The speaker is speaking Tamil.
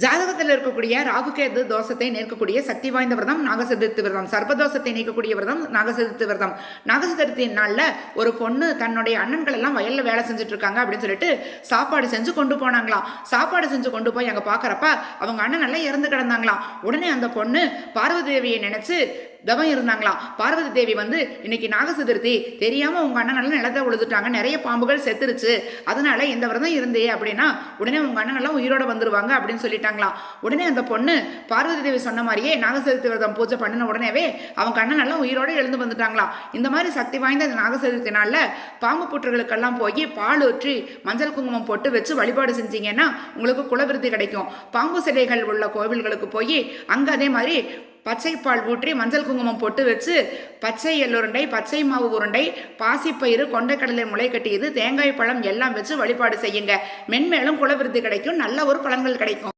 ஜாதகத்தில் இருக்கக்கூடிய ராகுகேது தோஷத்தை நீக்கக்கூடிய சக்தி வாய்ந்த விரதம் நாகசதுர்த்தி விரதம். சர்ப்பதோஷத்தை நீக்கக்கூடிய விரதம் நாகசதுர்த்தி விரதம். நாகசதுர்த்தி நாளில் ஒரு பொண்ணு தன்னுடைய அண்ணன்கள் எல்லாம் வயல்ல வேலை செஞ்சுட்டு இருக்காங்க அப்படின்னு சொல்லிட்டு சாப்பாடு செஞ்சு கொண்டு போனாங்களாம். சாப்பாடு செஞ்சு கொண்டு போய் அங்கே பார்க்குறப்ப அவங்க அண்ணன் எல்லாம் இறந்து கிடந்தாங்களாம். உடனே அந்த பொண்ணு பார்வதி தேவியை நினைச்சு தவம் இருந்தாங்களாம். பார்வதி தேவி வந்து இன்னைக்கு நாகசதுர்த்தி, தெரியாம உங்க அண்ணன் எல்லாம் நிலத்தை உழுதுட்டாங்க, நிறைய பாம்புகள் செத்துருச்சு, அதனால இந்த விரதம் இருந்தே அப்படின்னா உடனே உங்க அண்ணன் எல்லாம் உயிரோட வந்துருவாங்க அப்படின்னு சொல்லிட்டாங்களாம். உடனே அந்த பொண்ணு பார்வதி தேவி சொன்ன மாதிரியே நாகசதுர்த்தி விரதம் பூஜை பண்ணின உடனேவே அவங்க அண்ணன் எல்லாம் உயிரோட எழுந்து வந்துட்டாங்களாம். இந்த மாதிரி சக்தி வாய்ந்த இந்த நாகசதுர்த்தி நாள்ல பாம்பு புற்றுகளுக்கெல்லாம் போய் பால் ஊற்றி மஞ்சள் குங்குமம் போட்டு வச்சு வழிபாடு செஞ்சீங்கன்னா உங்களுக்கு குலவிருத்தி கிடைக்கும். பாம்பு சிலைகள் உள்ள கோவில்களுக்கு போய் அங்க அதே மாதிரி பச்சை பால் ஊற்றி மஞ்சள் குங்குமம் போட்டு வச்சு பச்சை எள்ளுருண்டை, பச்சை மாவு உருண்டை, பாசிப்பயிறு, கொண்டைக்கடலை முளை கட்டியது, தேங்காய் பழம் எல்லாம் வச்சு வழிபாடு செய்யுங்க. மென்மேலும் குலவிருத்தி கிடைக்கும், நல்ல ஒரு பலன்கள் கிடைக்கும்.